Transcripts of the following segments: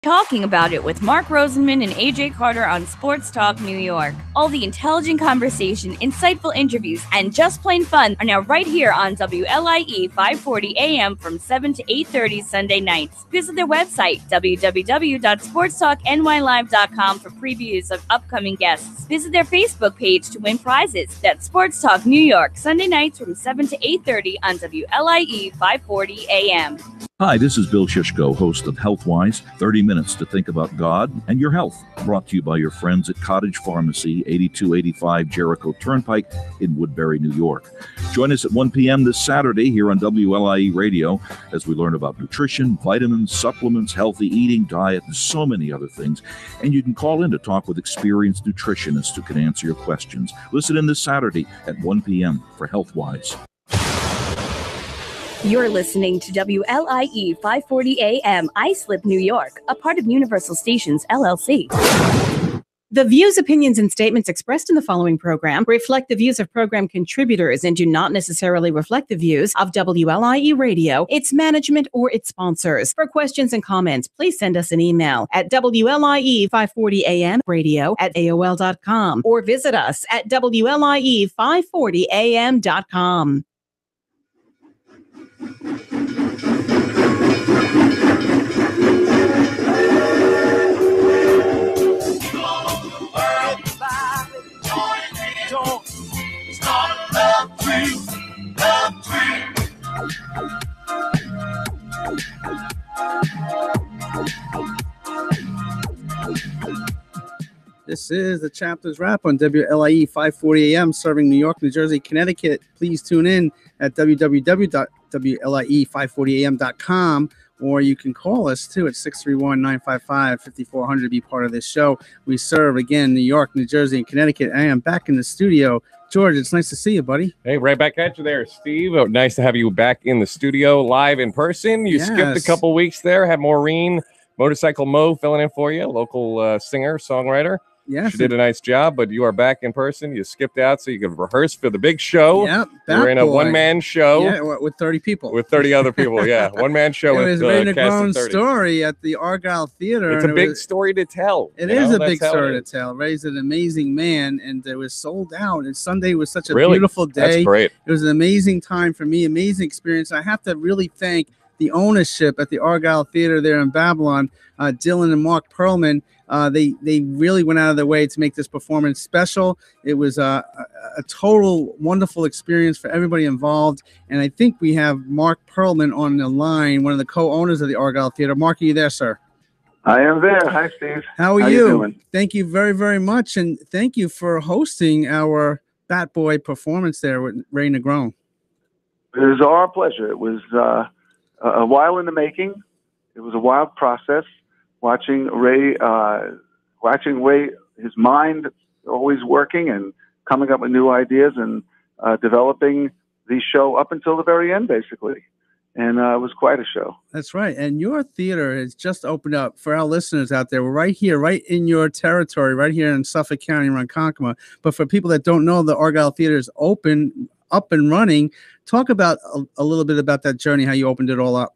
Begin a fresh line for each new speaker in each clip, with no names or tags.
Talking About It with Mark Rosenman and AJ Carter on Sports Talk New York. All the intelligent conversation, insightful interviews, and just plain fun are now right here on WLIE 540 AM from 7 to 8:30 Sunday nights. Visit their website, www.sportstalknylive.com, for previews of upcoming guests. Visit their Facebook page to win prizes. That's Sports Talk New York, Sunday nights from 7 to 8:30 on WLIE 540 AM.
Hi, this is Bill Shishko, host of Healthwise, 30 minutes to think about God and your health. Brought to you by your friends at Cottage Pharmacy, 8285 Jericho Turnpike in Woodbury, New York. Join us at 1 p.m. this Saturday here on WLIE Radio as we learn about nutrition, vitamins, supplements, healthy eating, diet, and so many other things. And you can call in to talk with experienced nutritionists who can answer your questions. Listen in this Saturday at 1 p.m. for Healthwise.
You're listening to WLIE 540 AM, Islip, New York, a part of Universal Stations, LLC.
The views, opinions, and statements expressed in the following program reflect the views of program contributors and do not necessarily reflect the views of WLIE Radio, its management, or its sponsors. For questions and comments, please send us an email at WLIE540AMradio@AOL.com or visit us at WLIE540AM.com.
This is the Chapters Wrap on WLIE 540 AM, serving New York, New Jersey, Connecticut. Please tune in at www.WLIE540am.com, or you can call us, too, at 631-955-5400 to be part of this show. We serve, again, New York, New Jersey, and Connecticut. I am back in the studio. George, it's nice to see you, buddy.
Hey, right back at you there, Steve. Oh, nice to have you back in the studio live in person. You skipped a couple weeks there. Had Maureen, Motorcycle Mo, filling in for you, local singer, songwriter.
Yes.
She did a nice job, but you are back in person. You skipped out so you could rehearse for the big show.
Yep.
You're in a one-man show.
Yeah, with 30 people.
With 30 other people, yeah. One-man show.
It was a very grown story at the Argyle Theater.
It's a big story to tell.
It is a big story to tell. Ray's an amazing man, and it was sold out. And Sunday was such a beautiful day.
That's great.
It was an amazing time for me, amazing experience. I have to really thank the ownership at the Argyle Theater there in Babylon, Dylan and Mark Perlman. They really went out of their way to make this performance special. It was a total wonderful experience for everybody involved. And I think we have Mark Perlman on the line, one of the co-owners of the Argyle Theater. Mark, are you there, sir?
I am there. Hi, Steve.
How are you doing? Thank you very, very much. And thank you for hosting our Bat Boy performance there with Ray Negron.
It was our pleasure. It was a while in the making. It was a wild process. Watching Ray, his mind always working and coming up with new ideas and developing the show up until the very end, basically. And it was quite a show.
That's right. And your theater has just opened up for our listeners out there. We're right here, right in your territory, right here in Suffolk County, Ronkonkoma. But for people that don't know, the Argyle Theater is open, up and running. Talk about a little bit about that journey, how you opened it all up.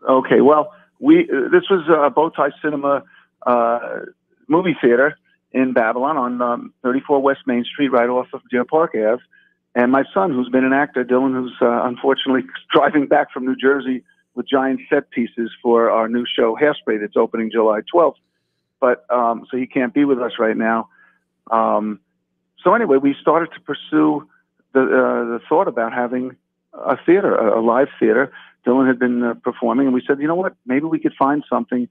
Okay, well, this was a Bowtie Cinema movie theater in Babylon on 34 West Main Street, right off of Deer Park Ave. And my son, who's been an actor, Dylan, who's unfortunately driving back from New Jersey with giant set pieces for our new show, Hairspray, that's opening July 12th. But so he can't be with us right now. So anyway, we started to pursue the thought about having a theater, a live theater. Dylan had been performing, and we said, you know what, maybe we could find something.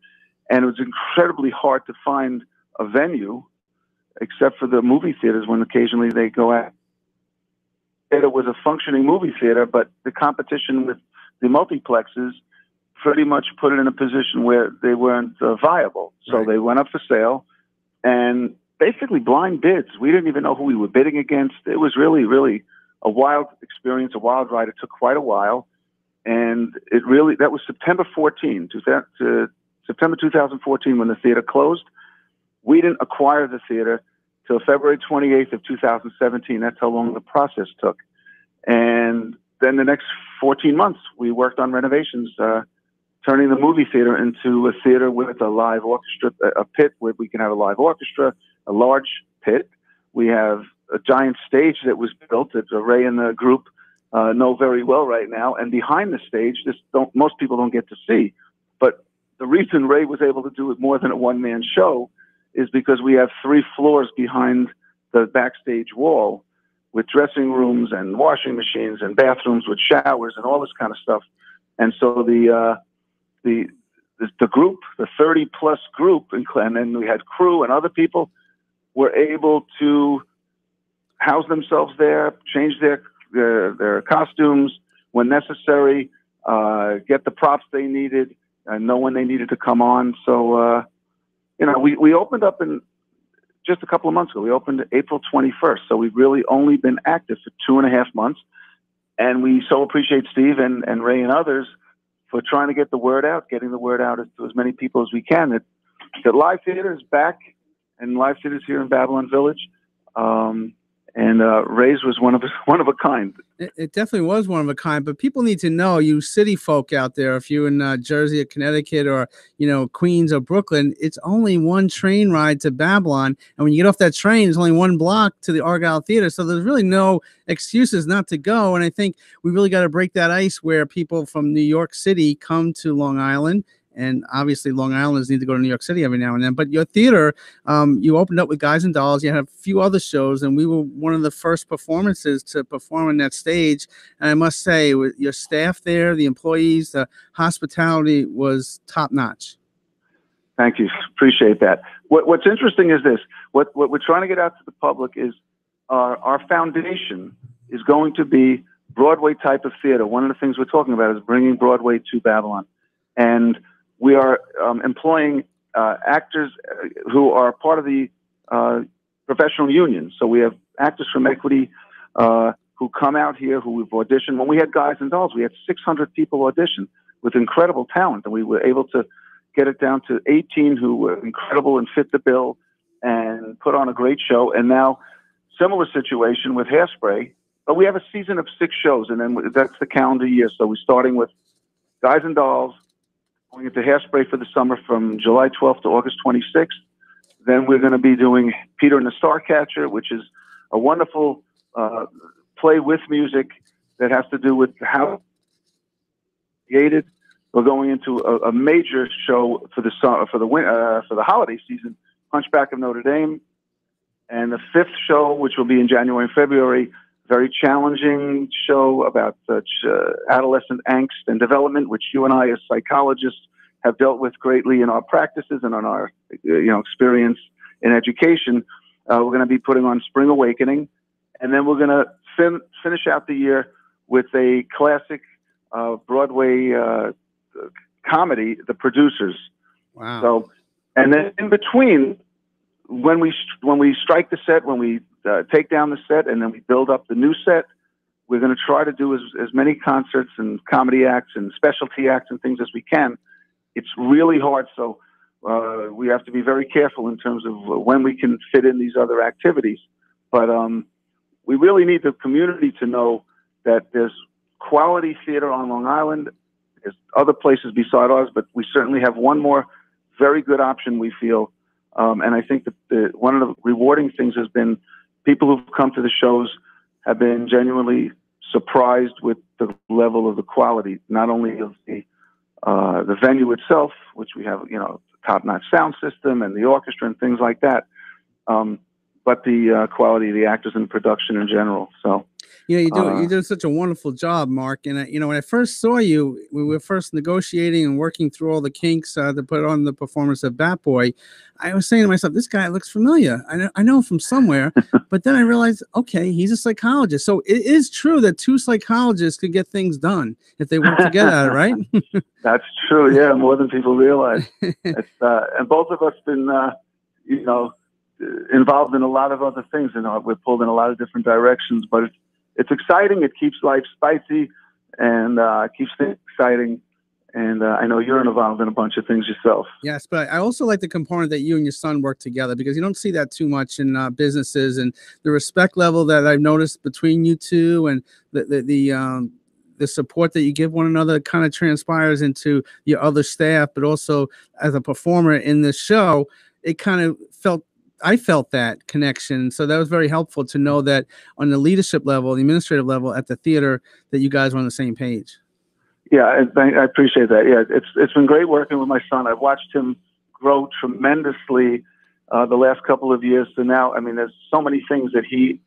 And it was incredibly hard to find a venue, except for the movie theaters when occasionally they go out. It was a functioning movie theater, but the competition with the multiplexes pretty much put it in a position where they weren't viable. So They went up for sale, and basically blind bids. We didn't even know who we were bidding against. It was really, really a wild experience, a wild ride. It took quite a while. And that was September 2014 when the theater closed. We didn't acquire the theater till February 28th of 2017. That's how long the process took. And then the next 14 months, we worked on renovations to turning the movie theater into a theater with a live orchestra, a pit where we can have a live orchestra, a large pit. We have a giant stage that was built that Ray and the group know very well right now. And behind the stage, most people don't get to see. But the reason Ray was able to do it more than a one-man show is because we have 3 floors behind the backstage wall with dressing rooms and washing machines and bathrooms with showers and all this kind of stuff. And so the group, the 30-plus group, and then we had crew and other people, were able to house themselves there, change their costumes when necessary, get the props they needed, and know when they needed to come on. So, we opened up in just a couple of months ago. We opened April 21st. So we've really only been active for 2.5 months. And we so appreciate Steve and Ray and others for trying to get the word out, getting the word out to as many people as we can that live theater is back, and live theater is here in Babylon Village. And Ray's was one of a kind.
It definitely was one of a kind. But people need to know, you city folk out there, if you're in Jersey or Connecticut or Queens or Brooklyn, it's only one train ride to Babylon. And when you get off that train, it's only 1 block to the Argyle Theater. So there's really no excuses not to go. And I think we really got to break that ice where people from New York City come to Long Island. And obviously, Long Islanders need to go to New York City every now and then. But your theater, you opened up with Guys and Dolls. You had a few other shows, and we were one of the first performances to perform on that stage. And I must say, with your staff there, the employees, the hospitality was top notch.
Thank you. Appreciate that. What's interesting is this. What we're trying to get out to the public is our foundation is going to be Broadway type of theater. One of the things we're talking about is bringing Broadway to Babylon. And we are employing actors who are part of the professional union. So we have actors from Equity who come out here, who we've auditioned. When we had Guys and Dolls, we had 600 people audition with incredible talent, and we were able to get it down to 18 who were incredible and fit the bill and put on a great show. And now, similar situation with Hairspray, but we have a season of 6 shows, and then that's the calendar year. So we're starting with Guys and Dolls, going into Hairspray for the summer from July 12th to August 26th. Then we're going to be doing Peter and the Starcatcher, which is a wonderful play with music that has to do with how it's created. We're going into a major show for the holiday season, Hunchback of Notre Dame, and the 5th show, which will be in January and February. Very challenging show about adolescent angst and development, which you and I, as psychologists, have dealt with greatly in our practices and on our experience in education. We're going to be putting on Spring Awakening, and then we're going to finish out the year with a classic Broadway comedy, The Producers.
Wow! So,
and then in between, when we strike the set, when we take down the set, and then we build up the new set, we're going to try to do as many concerts and comedy acts and specialty acts and things as we can. It's really hard, so we have to be very careful in terms of when we can fit in these other activities. But we really need the community to know that there's quality theater on Long Island. There's other places beside ours, but we certainly have one more very good option, we feel. And I think that one of the rewarding things has been people who've come to the shows have been genuinely surprised with the level of the quality, not only of the venue itself, which we have, top-notch sound system and the orchestra and things like that, but the quality of the actors and production in general. So,
you do such a wonderful job, Mark. And when I first saw you, we were first negotiating and working through all the kinks to put on the performance of Bat Boy. I was saying to myself, this guy looks familiar. I know him from somewhere. But then I realized, okay, he's a psychologist. So it is true that 2 psychologists could get things done if they work together, right?
That's true. Yeah, more than people realize. And both of us been, involved in a lot of other things. We're pulled in a lot of different directions, but it's exciting. It keeps life spicy and keeps things exciting. And I know you're involved in a bunch of things yourself.
Yes, but I also like the component that you and your son work together, because you don't see that too much in businesses, and the respect level that I've noticed between you two, and the the support that you give one another kind of transpires into your other staff, but also as a performer in this show, it kind of I felt that connection. So that was very helpful to know that on the leadership level, the administrative level at the theater, that you guys were on the same page.
Yeah, I appreciate that. Yeah, it's been great working with my son. I've watched him grow tremendously the last couple of years to now. I mean, there's so many things that he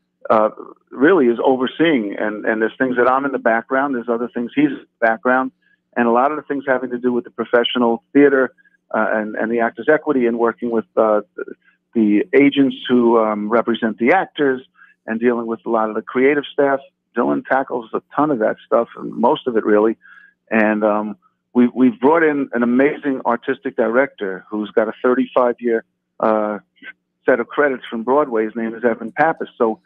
really is overseeing, and there's things that I'm in the background. There's other things he's in the background, and a lot of the things having to do with the professional theater and the Actors Equity, and working with the agents who represent the actors, and dealing with a lot of the creative staff. Dylan tackles a ton of that stuff, and most of it really. And we've brought in an amazing artistic director who's got a 35-year set of credits from Broadway. His name is Evan Pappas. So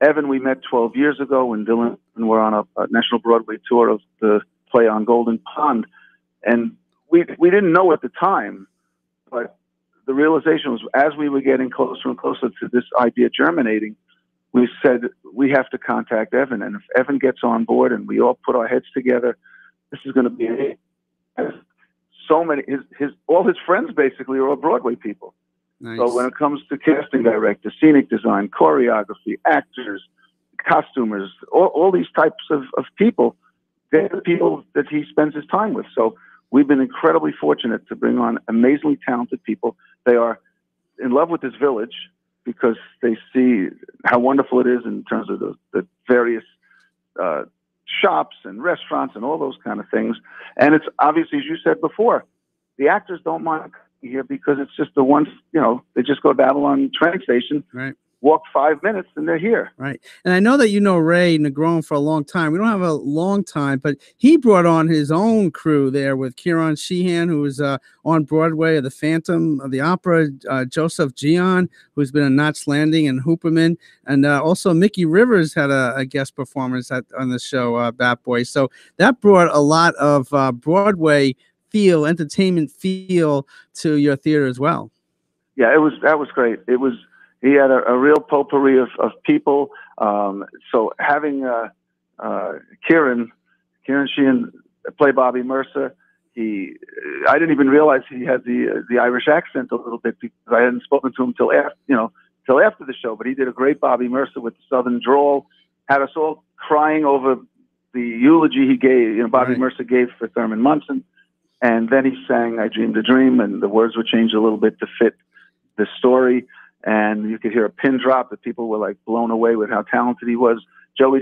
Evan, we met 12 years ago when Dylan and were on a national Broadway tour of the play on Golden Pond. And we didn't know at the time, but the realization was, as we were getting closer and closer to this idea germinating, we said, we have to contact Evan. And if Evan gets on board and we all put our heads together, this is going to be so many, all his friends basically are all Broadway people.
Nice.
So when it comes to casting director, scenic design, choreography, actors, costumers, all these types of people, they're the people that he spends his time with. So we've been incredibly fortunate to bring on amazingly talented people. They are in love with this village because they see how wonderful it is in terms of the various shops and restaurants and all those kind of things. And it's obviously, as you said before, the actors don't mind coming here because it's just the ones, they just go to Babylon train station,
right,
walk 5 minutes, and they're here.
Right. And I know that you know Ray Negron for a long time. We don't have a long time, but he brought on his own crew there with Kieran Sheehan, who was on Broadway of The Phantom of the Opera, Joseph Gian, who's been in Knots Landing and Hooperman, and also Mickey Rivers had a guest performance on the show, Bat Boy. So that brought a lot of Broadway feel, entertainment feel to your theater as well.
Yeah, that was great. He had a real potpourri of people. So having Kieran Sheehan play Bobby Mercer, I didn't even realize he had the Irish accent a little bit because I hadn't spoken to him till after the show. But he did a great Bobby Mercer with the Southern drawl. Had us all crying over the eulogy he gave. Bobby
Right.
Mercer gave for Thurman Munson, and then he sang "I Dreamed a Dream," and the words were changed a little bit to fit the story. And you could hear a pin drop that people were like blown away with how talented he was. Joey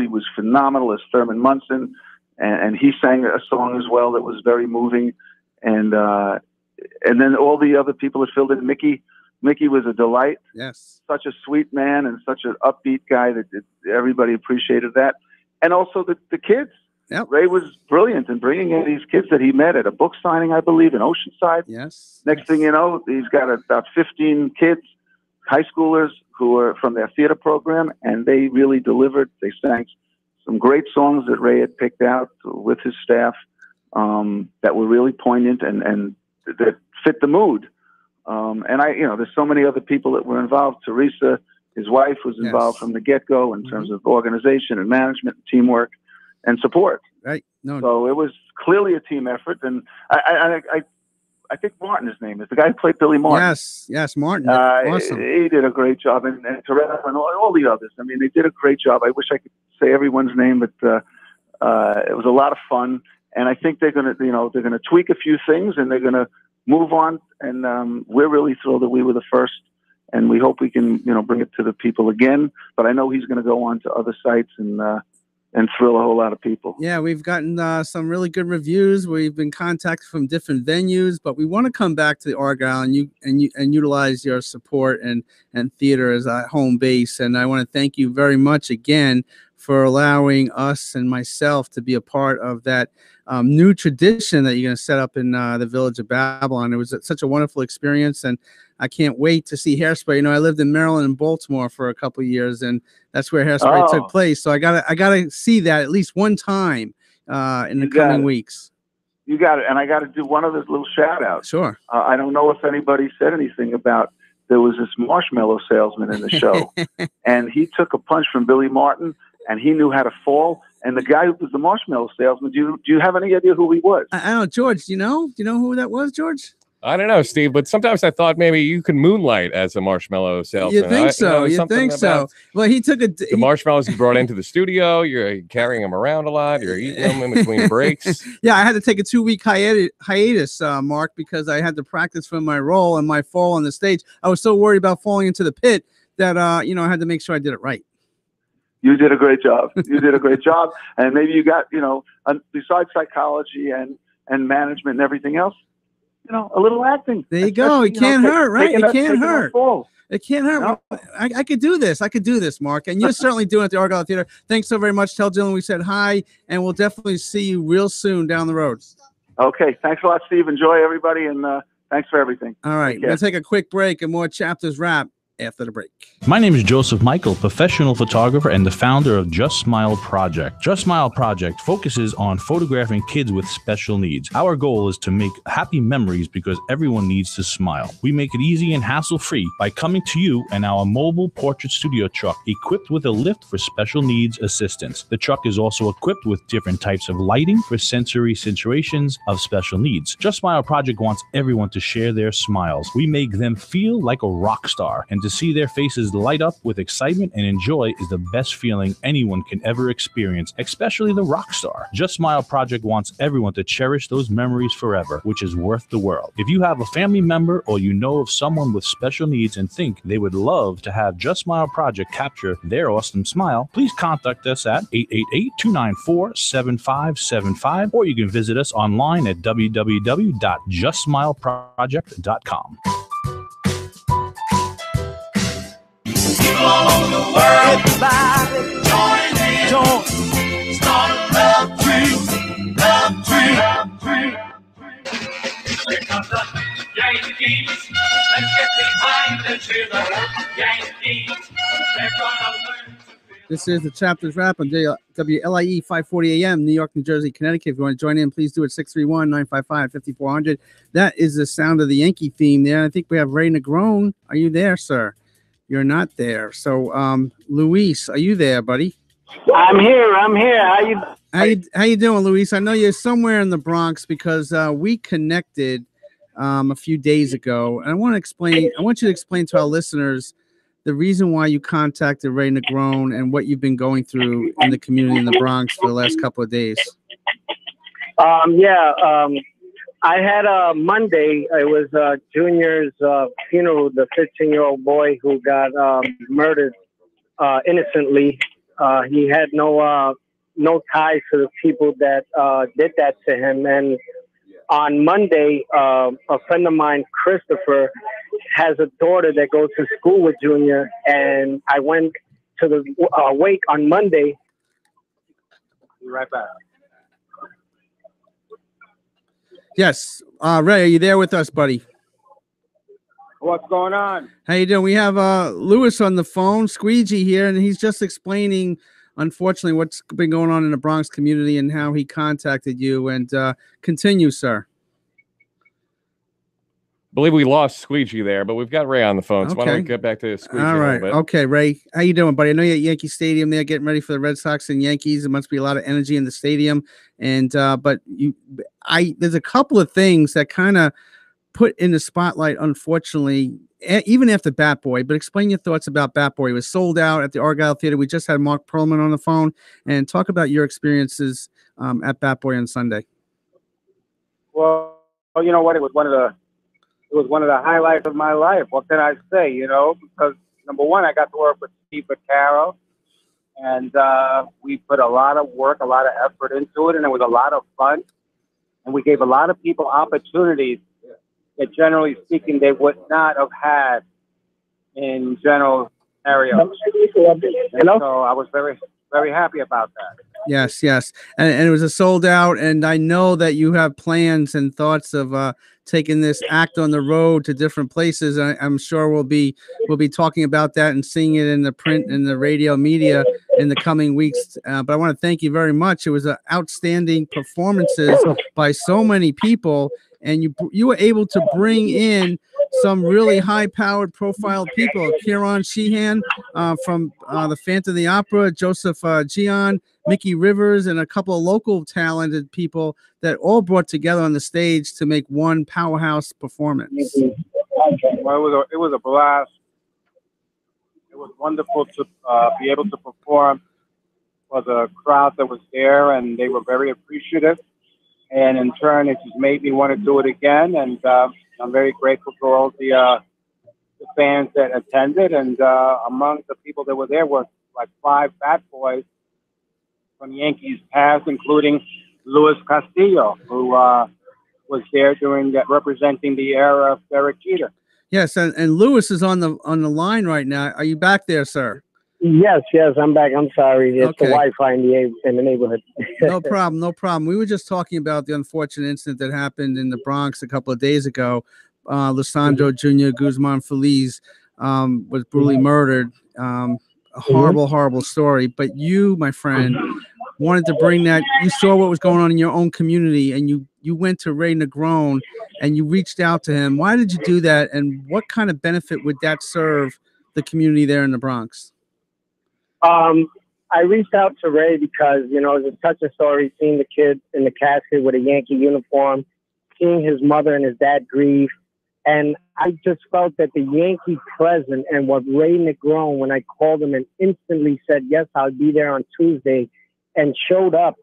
was phenomenal as Thurman Munson, and he sang a song as well that was very moving. And then all the other people that filled in. Mickey was a delight.
Yes,
such a sweet man and such an upbeat guy that everybody appreciated that. And also the kids.
Yep.
Ray was brilliant in bringing in these kids that he met at a book signing, I believe, in Oceanside.
Yes.
Next thing you know, he's got about 15 kids, high schoolers, who are from their theater program, and they really delivered. They sang some great songs that Ray had picked out with his staff that were really poignant and that fit the mood. And there's so many other people that were involved. Teresa, his wife, was involved from the get-go in terms of organization and management and teamwork and support.
Right. No.
So it was clearly a team effort, and I think Martin, his name is the guy who played Billy Martin.
Yes, Martin. Awesome.
He did a great job, and Teresa and all the others. I mean, they did a great job. I wish I could say everyone's name, but it was a lot of fun. And I think they're gonna tweak a few things, and they're gonna move on. And we're really thrilled that we were the first, and we hope we can bring it to the people again. But I know he's going to go on to other sites and thrill a whole lot of people.
Yeah, we've gotten some really good reviews. We've been contacted from different venues, but we want to come back to the Argyle and utilize your support and theater as a home base. And I want to thank you very much again for allowing us and myself to be a part of that new tradition that you're going to set up in the village of Babylon. It was such a wonderful experience, and I can't wait to see Hairspray. I lived in Maryland and Baltimore for a couple of years, and that's where Hairspray took place. So I gotta see that at least one time in the coming weeks.
You got it. And I got to do one other little shout out.
Sure.
I don't know if anybody said anything about, there was this marshmallow salesman in the show, and he took a punch from Billy Martin, and he knew how to fall, And the guy who was the marshmallow salesman, do you have any idea who he was?
I don't know, George. Do you know? Do you know who that was, George?
I don't know, Steve, but sometimes I thought maybe you could moonlight as a marshmallow salesman.
You think so? You think so? Well, he took
the marshmallows you brought into the studio. You're carrying them around a lot. You're eating them in between breaks.
Yeah, I had to take a 2-week hiatus, Mark, because I had to practice for my role and my fall on the stage. I was so worried about falling into the pit that I had to make sure I did it right.
You did a great job. You did a great job, and maybe you got besides psychology and management and everything else. A little acting.
There you go. It can't hurt, right? It can't hurt. It can't hurt. No. I could do this. I could do this, Mark. And you're certainly doing it at the Argyle Theater. Thanks so very much. Tell Dylan we said hi, and we'll definitely see you real soon down the road.
Okay. Thanks a lot, Steve. Enjoy, everybody, and thanks for everything.
All right. We're going to take a quick break and more Chapters Wrap after the break.
My name is Joseph Michael, professional photographer and the founder of Just Smile Project. Just Smile Project focuses on photographing kids with special needs. Our goal is to make happy memories because everyone needs to smile. We make it easy and hassle-free by coming to you in our mobile portrait studio truck equipped with a lift for special needs assistance. The truck is also equipped with different types of lighting for sensory situations of special needs. Just Smile Project wants everyone to share their smiles. We make them feel like a rock star, and to see their faces light up with excitement and enjoy is the best feeling anyone can ever experience, especially the rock star. Just Smile Project wants everyone to cherish those memories forever, which is worth the world. If you have a family member or you know of someone with special needs and think they would love to have Just Smile Project capture their awesome smile, please contact us at 888-294-7575, or you can visit us online at www.justsmileproject.com.
All over the world, everybody, join in. Start a love tree, love tree, love tree. Here comes the Yankees. Let's get behind the cheer the Yankees. They're gonna learn.
This is the Chapters Wrap on WLIE 540 AM, New York, New Jersey, Connecticut. If you want to join in, please do it 631-955-5400. That is the sound of the Yankee theme there. I think we have Ray Negron. Are you there, sir? You're not there. So, Luis, are you there, buddy?
I'm here.
How you doing, Luis? I know you're somewhere in the Bronx because we connected a few days ago. And I want you to explain to our listeners the reason why you contacted Ray Negron and what you've been going through in the community in the Bronx for the last couple of days.
I had a Monday. It was Junior's funeral. The 15-year-old boy who got murdered innocently. He had no ties to the people that did that to him. And on Monday, a friend of mine, Christopher, has a daughter that goes to school with Junior. And I went to the wake on Monday. Be right back.
Yes. Ray, are you there with us, buddy?
What's going on?
How you doing? We have Lewis on the phone, Squeegee here, and he's just explaining, unfortunately, what's been going on in the Bronx community and how he contacted you. And continue, sir.
I believe we lost Squeegee there, but we've got Ray on the phone. So why don't we get back to Squeegee
All right.
a little bit?
Okay, Ray. How you doing, buddy? I know you're at Yankee Stadium there getting ready for the Red Sox and Yankees. There must be a lot of energy in the stadium. And but there's a couple of things that kind of put in the spotlight, unfortunately, even after Bat Boy. But explain your thoughts about Bat Boy. It was sold out at the Argyle Theater. We just had Mark Perlman on the phone. And talk about your experiences at Bat Boy on Sunday.
Well, you know what? It was one of the highlights of my life. What can I say? Because number one, I got to work with Steve Vaccaro, and we put a lot of work, a lot of effort into it, and it was a lot of fun. And we gave a lot of people opportunities that, generally speaking, they would not have had in general areas. And so I was very, very happy about that.
Yes. And it was a sold out. And I know that you have plans and thoughts of taking this act on the road to different places. I'm sure we'll be talking about that and seeing it in the print and the radio media in the coming weeks. But I want to thank you very much. It was outstanding performances by so many people. And you were able to bring in some really high-powered profile people. Kieran Sheehan from the Phantom of the Opera, Joseph Gian, Mickey Rivers, and a couple of local talented people that all brought together on the stage to make one powerhouse performance.
Well, it was a blast. It was wonderful to be able to perform for the crowd that was there, and they were very appreciative. And in turn, it just made me want to do it again. And I'm very grateful for all the fans that attended. And among the people that were there were like 5 bad boys from Yankees past, including Luis Castillo, who was there during that, representing the era of Derek Jeter.
Yes, and Lewis is on the line right now. Are you back there, sir?
Yes, I'm back. I'm sorry. It's
Okay.
the Wi-Fi in the neighborhood.
No problem. We were just talking about the unfortunate incident that happened in the Bronx a couple of days ago. Lisandro Jr. Guzman Feliz was brutally murdered. A horrible story. But you, my friend, wanted to bring that. You saw what was going on in your own community, and you went to Ray Negron and you reached out to him. Why did you do that, and what kind of benefit would that serve the community there in the Bronx?
I reached out to Ray because, it was such a story seeing the kid in the casket with a Yankee uniform, seeing his mother and his dad grieve. And I just felt that the Yankee present and what Ray Negron, when I called him and instantly said, yes, I'll be there on Tuesday, and showed up.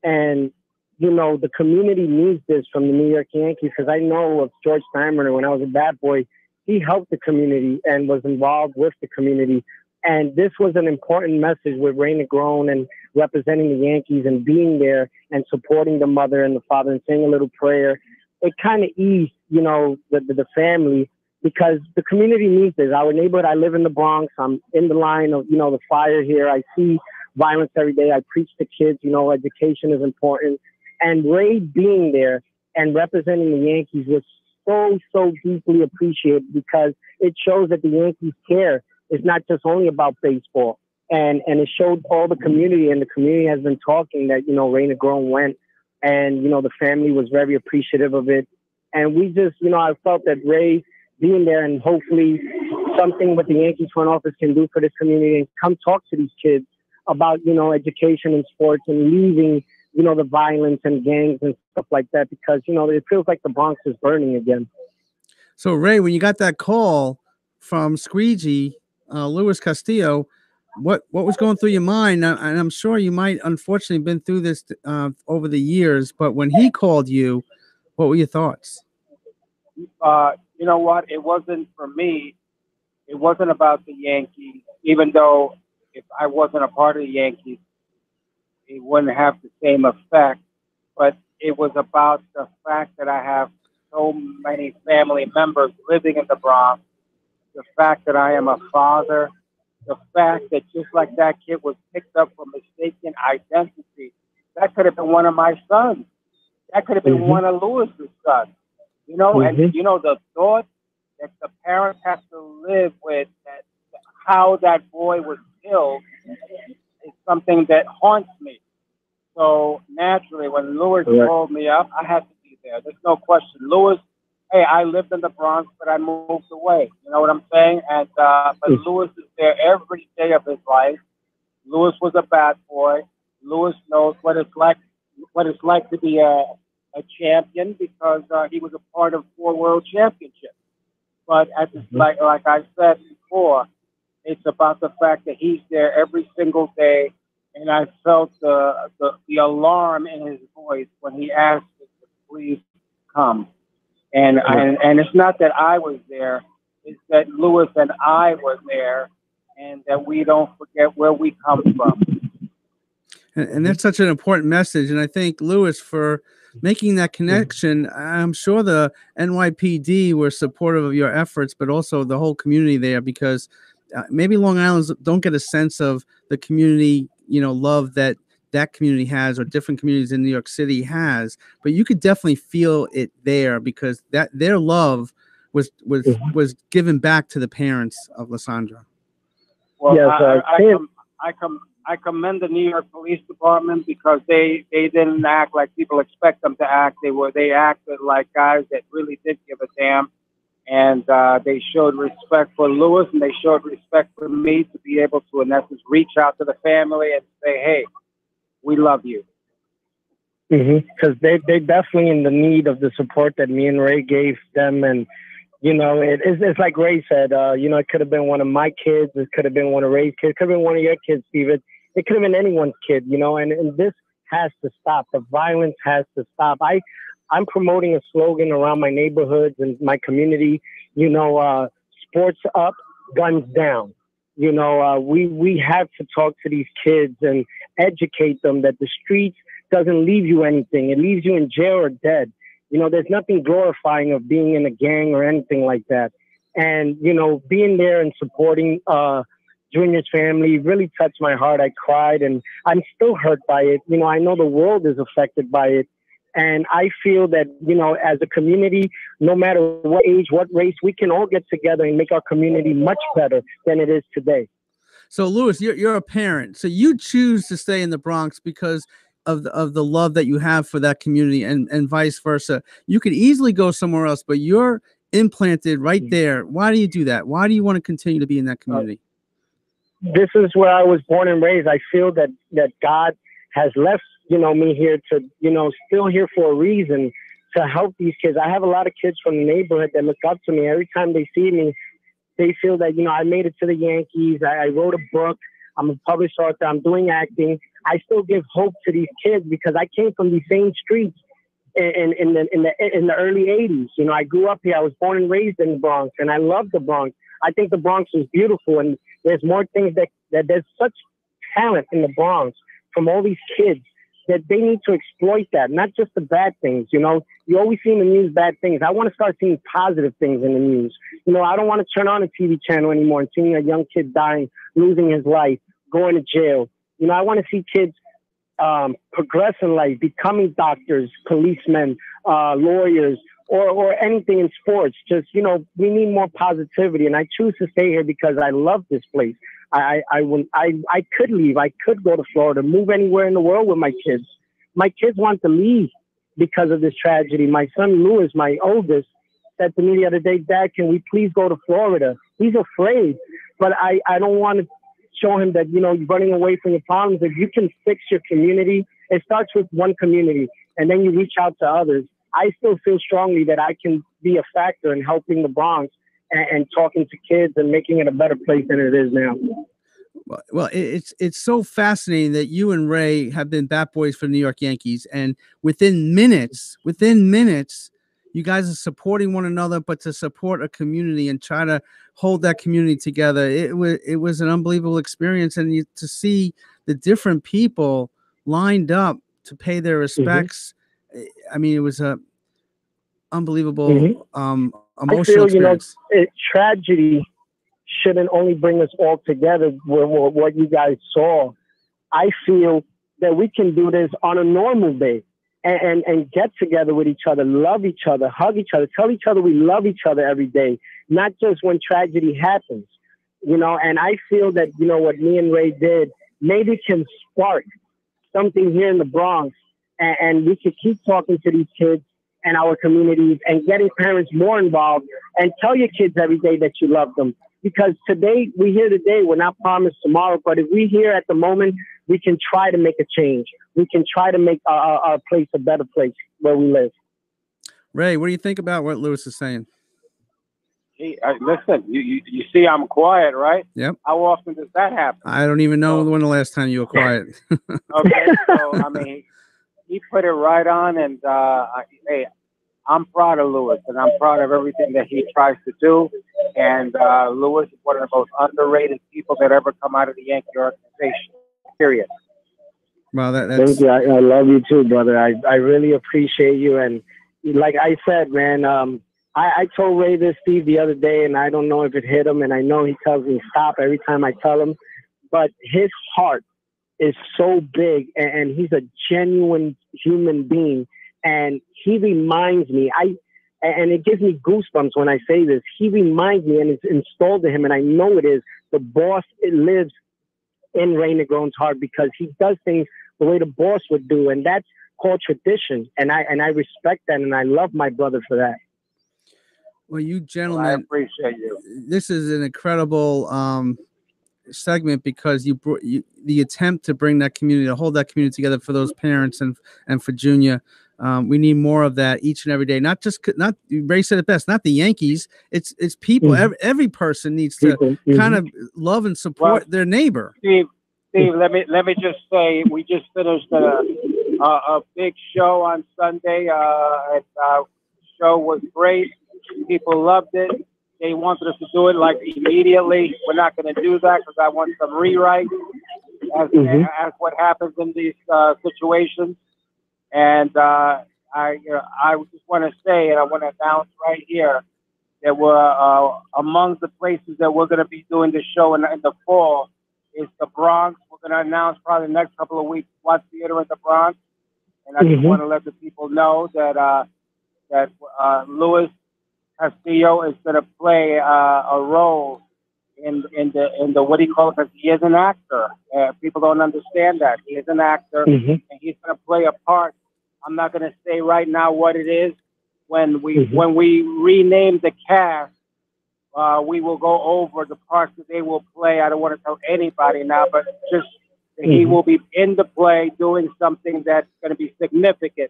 And, the community needs this from the New York Yankees, because I know of George Steinbrenner when I was a bad boy. He helped the community and was involved with the community. And this was an important message with Ray Negron and representing the Yankees and being there and supporting the mother and the father and saying a little prayer. It kind of eased, the family, because the community needs this. Our neighborhood, I live in the Bronx. I'm in the line of, the fire here. I see violence every day. I preach to kids, education is important. And Ray being there and representing the Yankees was so deeply appreciated, because it shows that the Yankees care. It's not just only about baseball. And it showed all the community, and the community has been talking that, Ray Negron went, and, the family was very appreciative of it. And we just, I felt that Ray being there, and hopefully something what the Yankees front office can do for this community, and come talk to these kids about, education and sports, and leaving, the violence and gangs and stuff like that, because, it feels like the Bronx is burning again.
So, Ray, when you got that call from Squeegee, Luis Castillo, what was going through your mind? And I'm sure you might unfortunately been through this over the years, but when he called you, what were your thoughts?
You know what? It wasn't, for me, it wasn't about the Yankees, even though if I wasn't a part of the Yankees, it wouldn't have the same effect. But it was about the fact that I have so many family members living in the Bronx, the fact that I am a father, the fact that just like that kid was picked up for mistaken identity, that could have been one of my sons. That could have been one of Lewis's sons. And the thought that the parents have to live with, that how that boy was killed, is something that haunts me. So naturally, when Lewis called me up, I had to be there. There's no question. Lewis, hey, I lived in the Bronx, but I moved away. You know what I'm saying? And but Lewis is there every day of his life. Lewis was a bad boy. Lewis knows what it's like to be a champion, because he was a part of 4 world championships. But like I said before, it's about the fact that he's there every single day, and I felt the alarm in his voice when he asked us to please come. And it's not that I was there; it's that Lewis and I were there, and that we don't forget where we come from.
And that's such an important message. And I thank Lewis for making that connection. I'm sure the NYPD were supportive of your efforts, but also the whole community there, because maybe Long Islanders don't get a sense of the community, love that community has, or different communities in New York City has. But you could definitely feel it there, because that their love was given back to the parents of Lisandro.
Well, yes, I commend the New York Police Department, because they didn't act like people expect them to act. They acted like guys that really did give a damn. And they showed respect for Lewis, and they showed respect for me to be able to, in essence, reach out to the family and say, "Hey, we love you."
Because they definitely in the need of the support that me and Ray gave them, and it's like Ray said, it could have been one of my kids, it could have been one of Ray's kids, it could have been one of your kids, Steven. It could have been anyone's kid, and this has to stop. The violence has to stop. I'm promoting a slogan around my neighborhoods and my community, sports up, guns down. We have to talk to these kids and educate them that the streets doesn't leave you anything. It leaves you in jail or dead. There's nothing glorifying of being in a gang or anything like that. And, being there and supporting Junior's family really touched my heart. I cried, and I'm still hurt by it. I know the world is affected by it. And I feel that, as a community, no matter what age, what race, we can all get together and make our community much better than it is today.
So, Lewis, you're a parent. So you choose to stay in the Bronx because of the love that you have for that community, and vice versa. You could easily go somewhere else, but you're implanted right there. Why do you do that? Why do you want to continue to be in that community?
This is where I was born and raised. I feel that God has left, me here to, still here for a reason, to help these kids. I have a lot of kids from the neighborhood that look up to me. Every time they see me, they feel that, I made it to the Yankees. I wrote a book. I'm a published author. I'm doing acting. I still give hope to these kids because I came from these same streets in the early 80s. I grew up here. I was born and raised in the Bronx, and I love the Bronx. I think the Bronx is beautiful, and there's more things that there's such talent in the Bronx from all these kids that they need to exploit that, not just the bad things. You always see in the news bad things. I want to start seeing positive things in the news. I don't want to turn on a TV channel anymore and seeing a young kid dying, losing his life, going to jail. I want to see kids progress in life, becoming doctors, policemen, lawyers, or anything in sports. Just, we need more positivity. And I choose to stay here because I love this place. I could leave. I could go to Florida, move anywhere in the world with my kids. My kids want to leave because of this tragedy. My son, Lewis, my oldest, said to me the other day, "Dad, can we please go to Florida?" He's afraid, but I don't want to show him that, you're running away from your problems. If you can fix your community, it starts with one community, and then you reach out to others. I still feel strongly that I can be a factor in helping the Bronx and talking to kids and making it a better place than it is now.
Well, it's so fascinating that you and Ray have been bat boys for the New York Yankees, and within minutes, you guys are supporting one another, but to support a community and try to hold that community together. It was an unbelievable experience, and to see the different people lined up to pay their respects. I mean, it was a unbelievable emotional experience.
Tragedy shouldn't only bring us all together with what you guys saw. I feel that we can do this on a normal day and get together with each other, love each other, hug each other, tell each other we love each other every day, not just when tragedy happens. And I feel that, what me and Ray did maybe can spark something here in the Bronx, and we could keep talking to these kids and our communities and getting parents more involved, and tell your kids every day that you love them. Because today, we hear today, we're not promised tomorrow, but if we here at the moment, we can try to make a change. We can try to make our place a better place where we live.
Ray, what do you think about what Lewis is saying?
Hey, listen, you see I'm quiet, right?
Yep.
How often does that happen?
I don't even know when the last time you were quiet.
Okay, so, I mean, he put it right on, and hey, I'm proud of Lewis, and I'm proud of everything that he tries to do. And Lewis is one of the most underrated people that ever come out of the Yankee organization, period.
Well, that's...
Thank you. I love you too, brother. I really appreciate you. And like I said, man, I told Ray this, Steve, the other day, and I don't know if it hit him, and I know he tells me stop every time I tell him, but his heart is so big, and he's a genuine human being. And he reminds me, and it gives me goosebumps when I say this, he reminds me, and it's installed in him, and I know it is, the boss, it lives in Ray Negron's heart, because he does things the way the boss would do, and that's called tradition. And I respect that, and I love my brother for that.
Well, you
Well, I
gentlemen,
appreciate you.
this is an incredible segment because you brought the attempt to bring that community, to hold that community together for those parents and for Junior. We need more of that each and every day. Not Ray said it best. Not the Yankees. It's people. Every person needs to kind of love and support their neighbor.
Steve, let me just say, we just finished a big show on Sunday. And, the show was great. People loved it. They wanted us to do it like immediately. We're not going to do that because I want some rewrites as what happens in these situations. And I just want to say, and I want to announce right here, that we're among the places that we're going to be doing the show in the fall is the Bronx. We're going to announce probably the next couple of weeks what theater in the Bronx. And I just want to let the people know that Louis Castillo is going to play a role in the what do you call it? Because he is an actor. People don't understand that he is an actor, and he's going to play a part. I'm not going to say right now what it is. When we rename the cast, we will go over the parts that they will play. I don't want to tell anybody now, but just he will be in the play doing something that's going to be significant.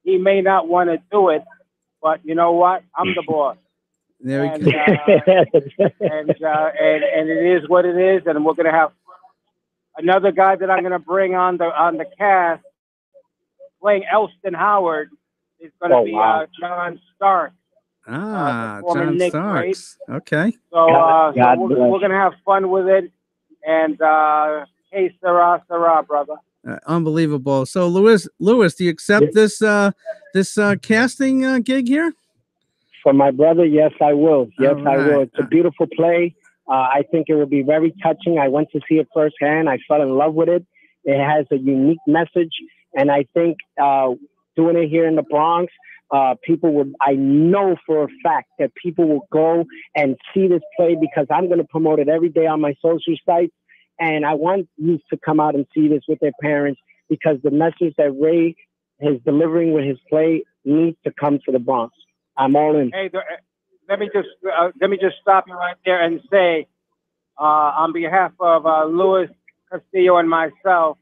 He may not want to do it, but you know what? I'm the boss.
There we
and,
go.
And it is what it is. And we're going to have another guy that I'm going to bring on the cast playing Elston Howard is going to be John Stark.
John
Nick
Starks. Okay.
So, we're going to have fun with it. And hey, Sarah, brother.
Unbelievable. So, Louis, do you accept this casting gig here?
For my brother, yes, I will. Yes,
All right.
I will. It's a beautiful play. I think it will be very touching. I went to see it firsthand. I fell in love with it. It has a unique message. And I think doing it here in the Bronx, people would, I know for a fact that people will go and see this play because I'm going to promote it every day on my social sites. And I want youth to come out and see this with their parents because the message that Ray is delivering with his play needs to come to the Bronx. I'm all in.
Hey, let me just stop you right there and say, on behalf of Louis Castillo and myself,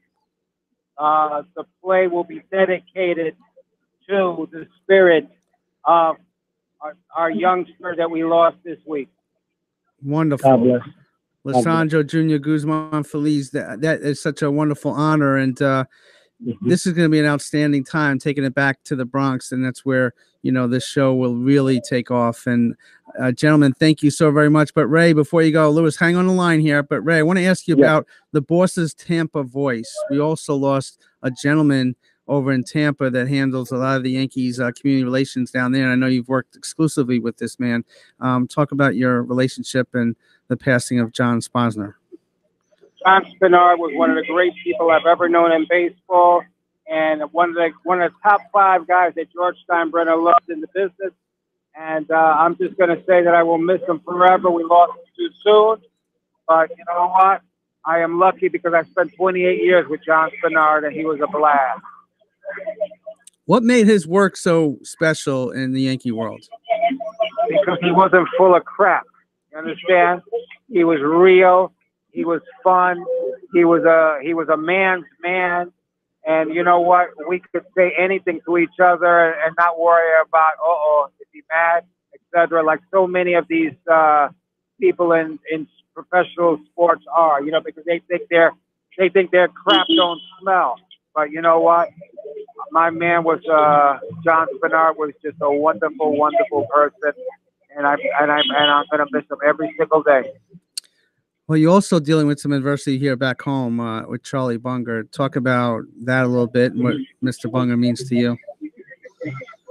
the play will be dedicated to the spirit of our youngster that we lost this week.
Wonderful.
God bless.
Lisandro Jr. Guzman Feliz, that is such a wonderful honor. And this is going to be an outstanding time taking it back to the Bronx. And that's where, this show will really take off. And gentlemen, thank you so very much. But Ray, before you go, Louis, hang on the line here. But Ray, I want to ask you about the Boss's Tampa voice. We also lost a gentleman over in Tampa that handles a lot of the Yankees community relations down there. And I know you've worked exclusively with this man. Talk about your relationship and the passing of John Sposner.
John Spinard was one of the great people I've ever known in baseball, and one of the top 5 guys that George Steinbrenner loved in the business. And I'm just going to say that I will miss him forever. We lost him too soon, but you know what? I am lucky because I spent 28 years with John Spinard, and he was a blast.
What made his work so special in the Yankee world?
Because he wasn't full of crap. You understand? He was real. He was fun. He was a man's man. And you know what? We could say anything to each other and not worry about, is he mad, etc. Like so many of these people in professional sports are, because they think their crap don't smell. But you know what? My man was John Spinard was just a wonderful, wonderful person, and I'm gonna miss him every single day.
Well, you're also dealing with some adversity here back home with Charlie Bunger. Talk about that a little bit and what Mr. Bunger means to you.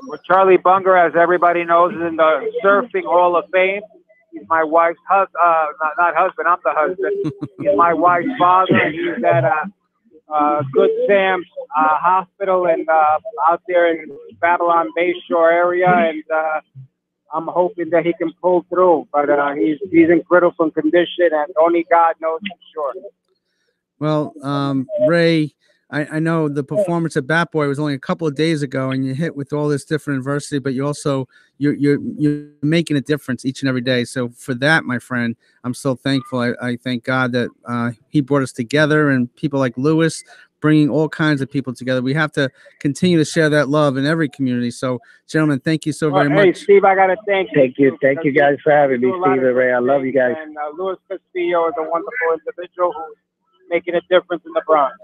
Well, Charlie Bunger, as everybody knows, is in the Surfing Hall of Fame. He's my wife's husband, not husband, I'm the husband. He's my wife's father, and he's at Good Sam's Hospital and out there in Babylon Bayshore area, and I'm hoping that he can pull through. But he's in critical condition, and only God knows for sure.
Well, Ray, I know the performance at Bat Boy was only a couple of days ago, and you hit with all this different adversity, but you also you're making a difference each and every day. So for that, my friend, I'm so thankful. I thank God that He brought us together, and people like Lewis bringing all kinds of people together. We have to continue to share that love in every community. So, gentlemen, thank you so very much.
Hey, Steve, I got to thank you.
Thank you guys for having me, Steve and Ray. I love you guys.
And Louis Castillo is a wonderful individual who's making a difference in the Bronx.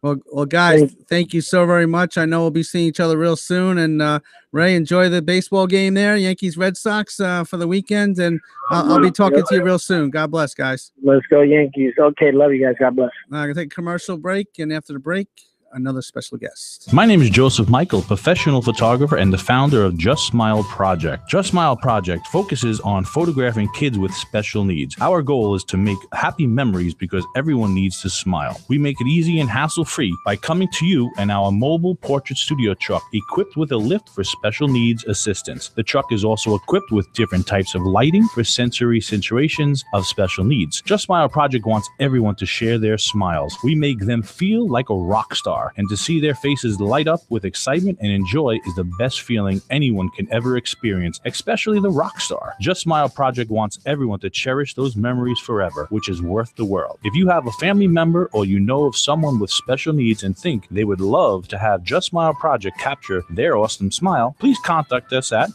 Well, guys, thank you so very much. I know we'll be seeing each other real soon. And Ray, enjoy the baseball game there, Yankees Red Sox for the weekend. And I'll be talking to you real soon. God bless, guys.
Let's go Yankees. Okay, love you guys. God bless.
I'm going to take a commercial break, and after the break, another special guest.
My name is Joseph Michael, professional photographer and the founder of Just Smile Project. Just Smile Project focuses on photographing kids with special needs. Our goal is to make happy memories because everyone needs to smile. We make it easy and hassle-free by coming to you in our mobile portrait studio truck equipped with a lift for special needs assistance. The truck is also equipped with different types of lighting for sensory situations of special needs. Just Smile Project wants everyone to share their smiles. We make them feel like a rock star, and to see their faces light up with excitement and joy is the best feeling anyone can ever experience, especially the rock star. Just Smile Project wants everyone to cherish those memories forever, which is worth the world. If you have a family member or you know of someone with special needs and think they would love to have Just Smile Project capture their awesome smile, please contact us at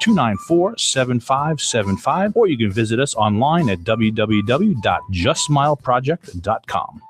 888-294-7575, or you can visit us online at www.justsmileproject.com.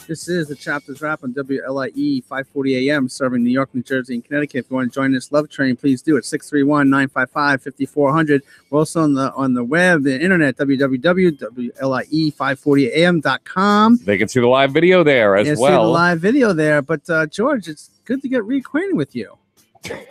This is the Chapters Wrap on WLIE 540 AM, serving New York, New Jersey, and Connecticut. If you want to join this love train, please do it. 631-955-5400. We're also on the web, the internet, www.lie540am.com.
They can see the live video there as well.
See the live video there. But George, it's good to get reacquainted with you.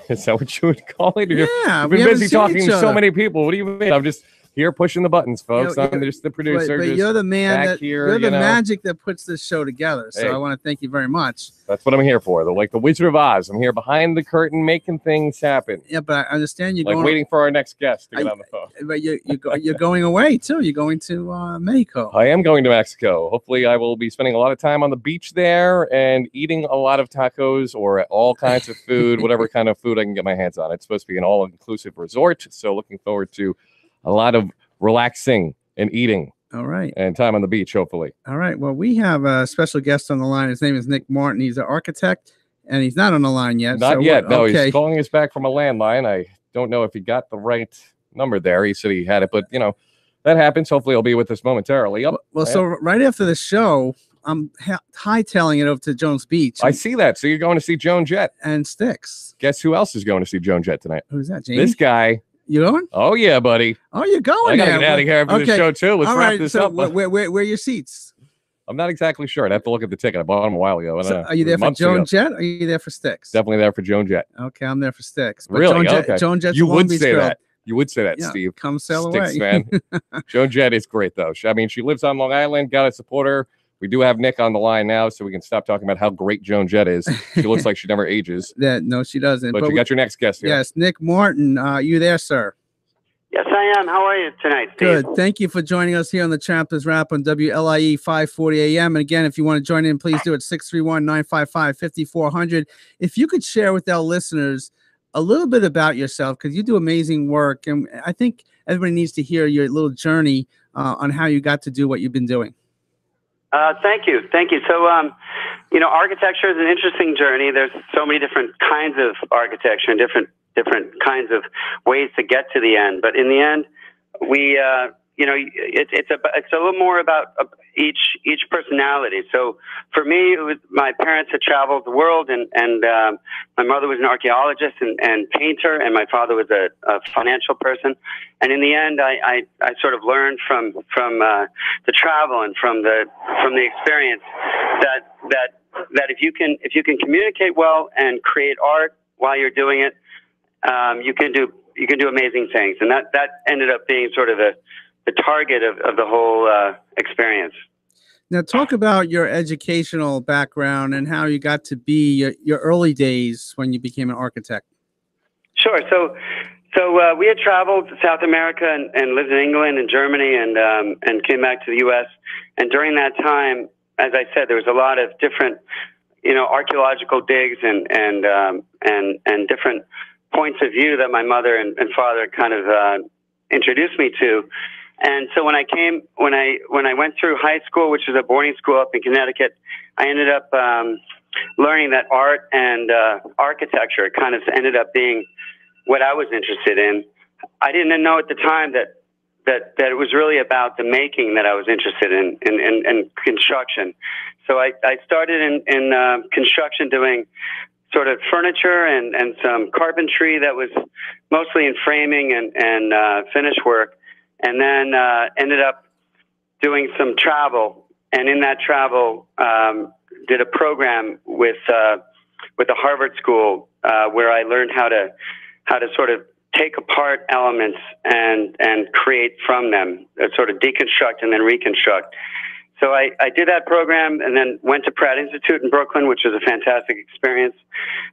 Is that what you would call it?
Yeah,
You've been busy talking to so many people. What do you mean? I'm just here pushing the buttons, folks. I'm just the producer.
But you're the man you're the
know.
magic that puts this show together. So
hey,
I want to thank you very much.
That's what I'm here for. Like the Wizard of Oz. I'm here behind the curtain making things happen.
Yeah, but I understand you're
like waiting for our next guest to get on the phone.
But you're going away too. You're going to Mexico.
I am going to Mexico. Hopefully, I will be spending a lot of time on the beach there and eating a lot of tacos or all kinds of food, whatever kind of food I can get my hands on. It's supposed to be an all-inclusive resort, so looking forward to a lot of relaxing and eating.
All right.
And time on the beach, hopefully.
All right. Well, we have a special guest on the line. His name is Nick Martin. He's an architect, and he's not on the line yet.
Not yet. No, he's calling us back from a landline. I don't know if he got the right number there. He said he had it, but, that happens. Hopefully he'll be with us momentarily.
Well, so right after the show, I'm hightailing it over to Jones Beach.
I see that. So you're going to see Joan Jett.
And Sticks.
Guess who else is going to see Joan Jett tonight?
Who's that, James?
This guy.
You going?
Oh, yeah, buddy.
Oh, you're going.
I got to get out of here after the show, too. Let's wrap this up.
Where are your seats?
I'm not exactly sure. I'd have to look at the ticket. I bought them a while ago.
So are you there for Joan Jett or are you there for Sticks?
Definitely there for Joan Jett.
Okay, I'm there for Sticks.
But really?
Joan Jett's
you would say
girl.
that. You would say that,
yeah,
Steve.
Come sail
Sticks
away.
Fan. Joan Jett is great, though. I mean, she lives on Long Island. Got to support her. We do have Nick on the line now, so we can stop talking about how great Joan Jett is. She looks like she never ages.
No, she doesn't.
But you got your next guest here.
Yes, Nick Martin. You there, sir?
Yes, I am. How are you tonight, Steve?
Good. Thank you for joining us here on the Chapters Wrap on WLIE 540 AM. And again, if you want to join in, please do it 631-955-5400. If you could share with our listeners a little bit about yourself, because you do amazing work. And I think everybody needs to hear your little journey on how you got to do what you've been doing.
Thank you. So, architecture is an interesting journey. There's so many different kinds of architecture and different kinds of ways to get to the end. But in the end, we, it's a little more about each personality. So for me, my parents had traveled the world, and my mother was an archaeologist and painter, and my father was a financial person. And in the end, I sort of learned from the travel and from the experience that if you can communicate well and create art while you're doing it, you can do amazing things. And that ended up being sort of the target of the whole experience.
Now, talk about your educational background and how you got to be your early days when you became an architect.
Sure. So we had traveled to South America and lived in England and Germany and came back to the U.S. And during that time, as I said, there was a lot of different, archaeological digs and different points of view that my mother and father kind of introduced me to. And so when I went through high school, which is a boarding school up in Connecticut, I ended up learning that art and architecture kind of ended up being what I was interested in. I didn't know at the time that it was really about the making that I was interested in construction. So I started in construction doing sort of furniture and some carpentry that was mostly in framing and finish work, and then ended up doing some travel. And in that travel, did a program with a Harvard school where I learned how to sort of take apart elements and create from them, sort of deconstruct and then reconstruct. So I did that program and then went to Pratt Institute in Brooklyn, which was a fantastic experience.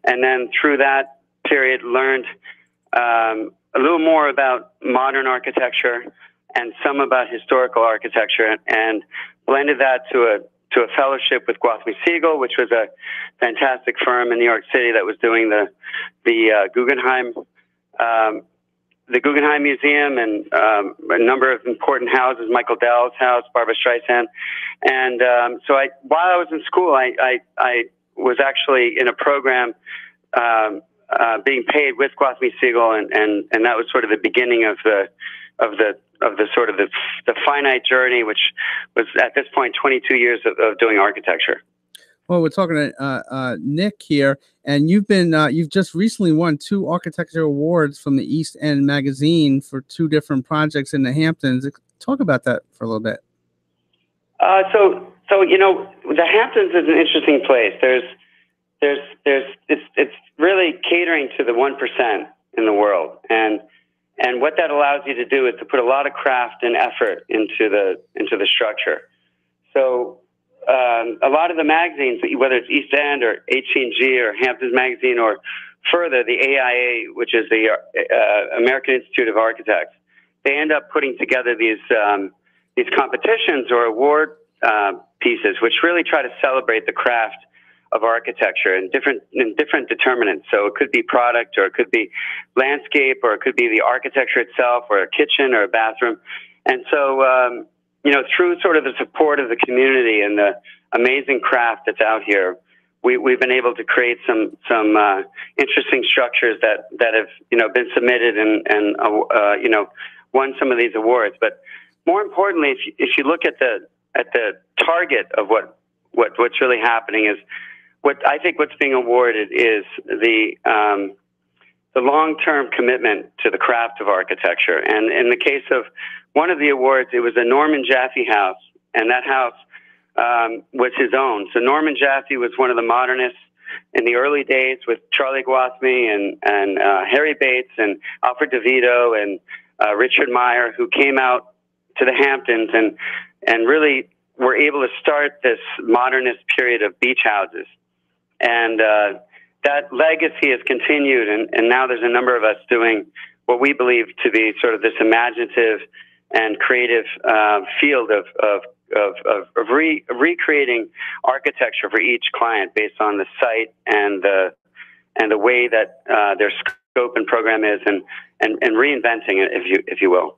And then through that period learned a little more about modern architecture and some about historical architecture, and blended that to a fellowship with Wlie Siegel, which was a fantastic firm in New York City that was doing the Guggenheim Museum and a number of important houses, Michael Dell's house, Barbra Streisand. And so while I was in school, I was actually in a program being paid with Wlie Siegel, and that was sort of the beginning of the sort of the finite journey, which was at this point 22 years of doing architecture.
Well, we're talking to Nick here, and you've just recently won 2 architecture awards from the East End magazine for 2 different projects in the Hamptons. Talk about that for a little bit.
So the Hamptons is an interesting place. It's really catering to the 1% in the world, and what that allows you to do is to put a lot of craft and effort into the structure. So a lot of the magazines, whether it's East End or HG or Hamptons Magazine or further, the AIA, which is the American Institute of Architects, they end up putting together these competitions or award pieces, which really try to celebrate the craft of architecture and different determinants. So it could be product, or it could be landscape, or it could be the architecture itself, or a kitchen or a bathroom. And so through sort of the support of the community and the amazing craft that's out here, we've been able to create some interesting structures that have been submitted and won some of these awards. But more importantly, if you look at the target of what's really happening, is what's being awarded is the long-term commitment to the craft of architecture. And in the case of one of the awards, it was a Norman Jaffe house, and that house was his own. So Norman Jaffe was one of the modernists in the early days with Charlie Guathmy and Harry Bates and Alfred DeVito and Richard Meyer, who came out to the Hamptons and really were able to start this modernist period of beach houses. And that legacy has continued, and now there's a number of us doing what we believe to be sort of this imaginative and creative field of recreating architecture for each client based on the site and the way that their scope and program is, and reinventing it, if you will.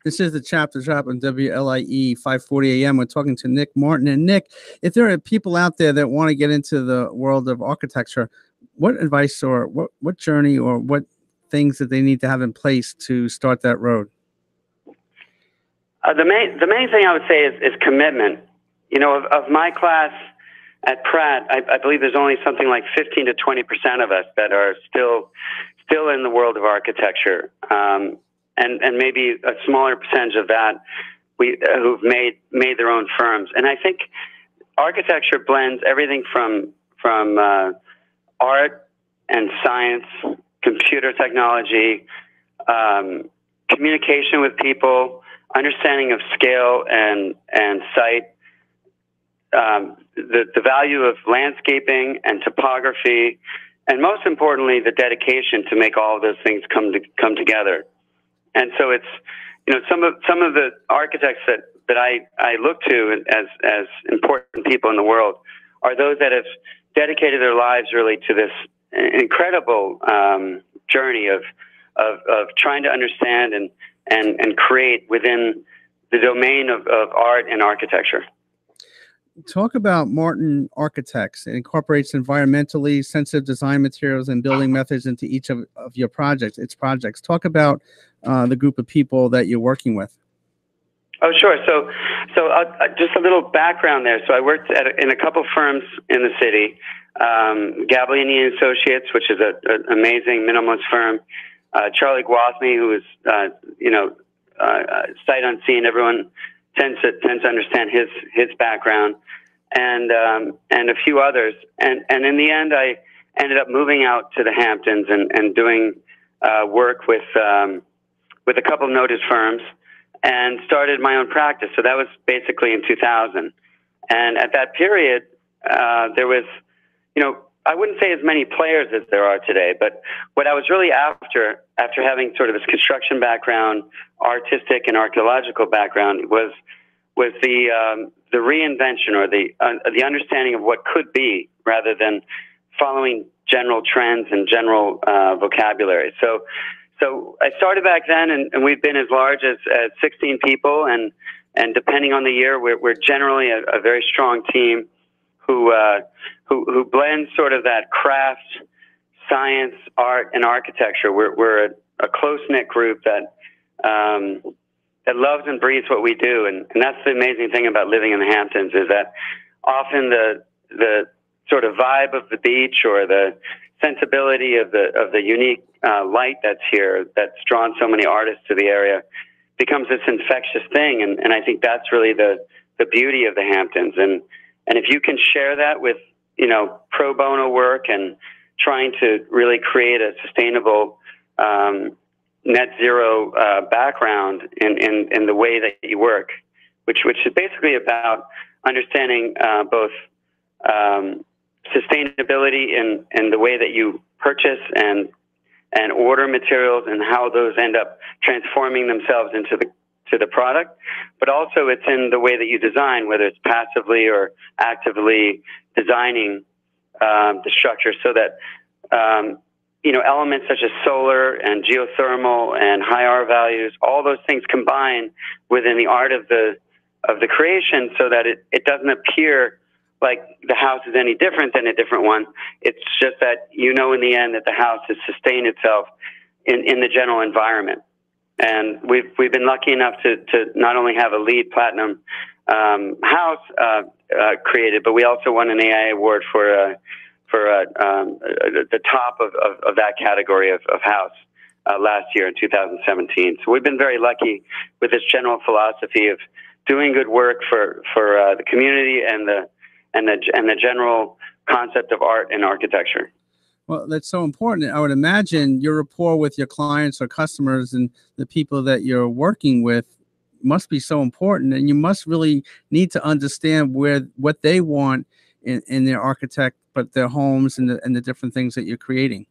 This is the Chapter Drop on WLIE 540 AM. We're talking to Nick Martin. And Nick, if there are people out there that want to get into the world of architecture, what advice or what journey or what things that they need to have in place to start that road?
The main thing I would say is commitment. Of my class at Pratt, I believe there's only something like 15 to 20% of us that are still in the world of architecture. And maybe a smaller percentage of that who've made their own firms. And I think architecture blends everything from art and science, computer technology, communication with people, understanding of scale and site, the value of landscaping and topography, and most importantly, the dedication to make all of those things come together. And so it's, some of the architects that I look to as important people in the world are those that have dedicated their lives really to this incredible journey of trying to understand and create within the domain of art and architecture.
Talk about Martin Architects. It incorporates environmentally sensitive design materials and building methods into each of your projects. Talk about the group of people that you're working with.
Oh, sure. So just a little background there. So I worked in a couple firms in the city, Gabliani Associates, which is an amazing minimalist firm. Charlie Gwasny, who is, sight unseen. Everyone tends to understand his background, and a few others. And in the end, I ended up moving out to the Hamptons and doing work with a couple of noted firms, and started my own practice. So that was basically in 2000. And at that period, there was, I wouldn't say as many players as there are today, but what I was really after having sort of this construction background, artistic and archaeological background, was the reinvention or the understanding of what could be, rather than following general trends and general vocabulary. So I started back then, and we've been as large as 16 people, and depending on the year, we're generally a very strong team who blends sort of that craft, science, art, and architecture. We're a close-knit group that loves and breathes what we do, and that's the amazing thing about living in the Hamptons, is that often the sort of vibe of the beach or the sensibility of the unique light that's here, that's drawn so many artists to the area, becomes this infectious thing, and I think that's really the beauty of the Hamptons. And if you can share that with pro bono work and trying to really create a sustainable net zero background in the way that you work, which is basically about understanding both sustainability in the way that you purchase and order materials, and how those end up transforming themselves into the product, but also it's in the way that you design, whether it's passively or actively designing the structure, so that elements such as solar and geothermal and high R values, all those things combine within the art of the creation, so that it doesn't appear like the house is any different than a different one. It's just that in the end that the house has sustained itself in the general environment. And we've been lucky enough to not only have a LEED Platinum house created, but we also won an AI award for the top of that category of house last year in 2017. So we've been very lucky with this general philosophy of doing good work for the community and the general concept of art and architecture.
Well, that's so important. I would imagine your rapport with your clients or customers and the people that you're working with must be so important, and you must really need to understand what they want in their architect, but their homes and the different things that you're creating.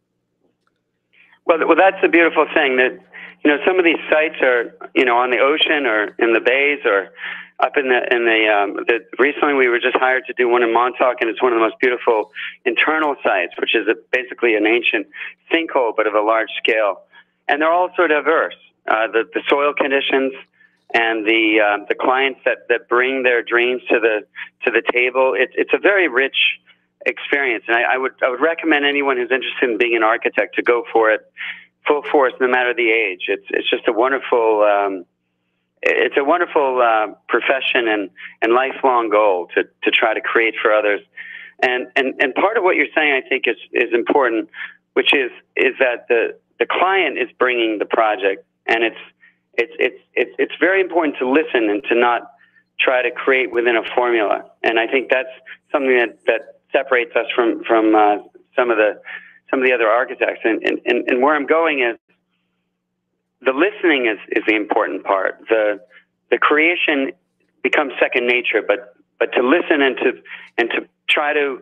Well, that's the beautiful thing, that some of these sites are on the ocean or in the bays or up in the recently we were just hired to do one in Montauk, and it's one of the most beautiful internal sites, which is basically an ancient sinkhole, but of a large scale. And they're all so diverse. The soil conditions and the clients that bring their dreams to the table. It's a very rich experience, and I would recommend anyone who's interested in being an architect to go for it full force, no matter the age. It's just a wonderful. It's a wonderful profession and lifelong goal to try to create for others, and part of what you're saying, I think, is important, which is that the client is bringing the project, and it's very important to listen and to not try to create within a formula, and I think that's something that separates us from some of the other architects, and where I'm going is, the listening is the important part. The creation becomes second nature, but but to listen and to try to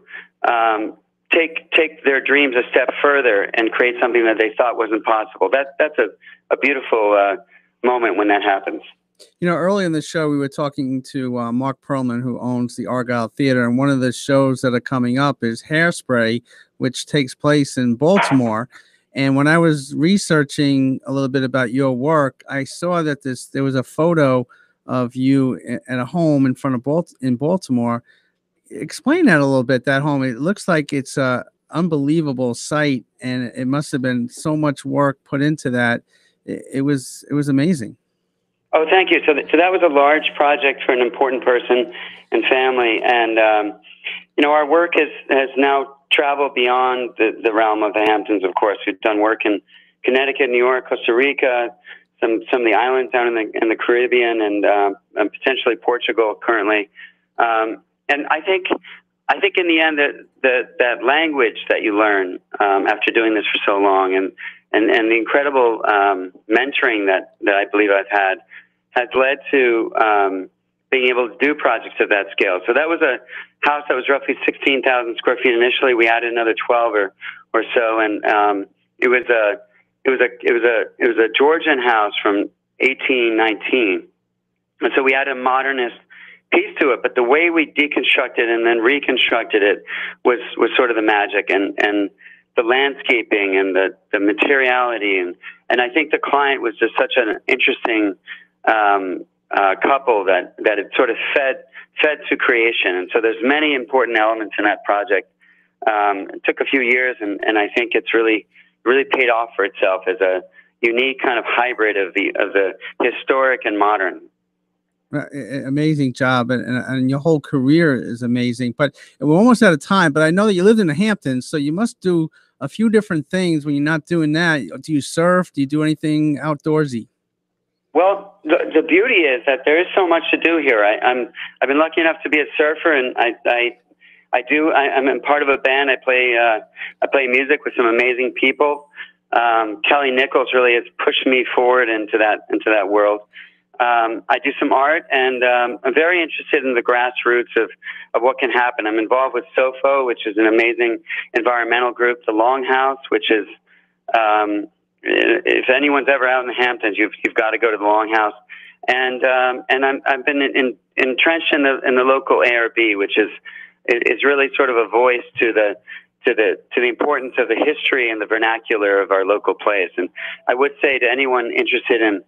take their dreams a step further and create something that they thought wasn't possible. That's a beautiful moment when that happens.
You know, early in the show, we were talking to Mark Perlman, who owns the Argyle Theater, and one of the shows that are coming up is Hairspray, which takes place in Baltimore. And when I was researching a little bit about your work, I saw that there was a photo of you at a home in front of in Baltimore. Explain that a little bit, that home. It looks like it's an unbelievable site, and it must have been so much work put into that. It was amazing.
Oh, thank you. So that was a large project for an important person and family. And, our work has now traveled beyond the realm of the Hamptons, of course. We've done work in Connecticut, New York, Costa Rica, some of the islands down in the Caribbean, and potentially Portugal currently. And I think in the end that language that you learn after doing this for so long, and the incredible mentoring that I believe I've had, has led to being able to do projects of that scale. So that was a house that was roughly 16,000 square feet initially. We added another 12 or so, and it was a Georgian house from 1819, and so we added a modernist piece to it. But the way we deconstructed and then reconstructed it was sort of the magic, and the landscaping and the materiality, and I think the client was just such an interesting couple that it sort of fed to creation. And so there's many important elements in that project. It took a few years, and I think it's really paid off for itself as a unique kind of hybrid of the historic and modern.
Amazing job, and your whole career is amazing. But we're almost out of time. But I know that you lived in the Hamptons, so you must do a few different things when you're not doing that. Do you surf? Do you do anything outdoorsy?
Well, the beauty is that there is so much to do here. I've been lucky enough to be a surfer, and I'm part of a band. I play music with some amazing people. Kelly Nichols really has pushed me forward into that world. I do some art, and I'm very interested in the grassroots of what can happen. I'm involved with SOFO, which is an amazing environmental group. The Longhouse, which is if anyone's ever out in the Hamptons, you've got to go to the Longhouse. And I've been entrenched in the local ARB, which is really sort of a voice to the importance of the history and the vernacular of our local place. And I would say to anyone interested in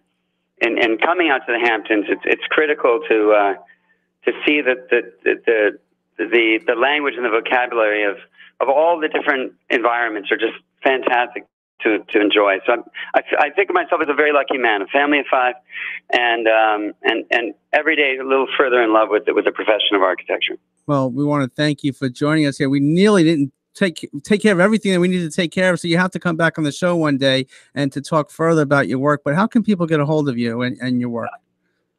coming out to the Hamptons, it's critical to see that the language and the vocabulary of all the different environments are just fantastic to enjoy. So I think of myself as a very lucky man, a family of 5, and every day a little further in love with the profession of architecture.
Well, we want to thank you for joining us here. We nearly didn't take care of everything that we needed to take care of, so you have to come back on the show one day and to talk further about your work. But how can people get a hold of you and your work?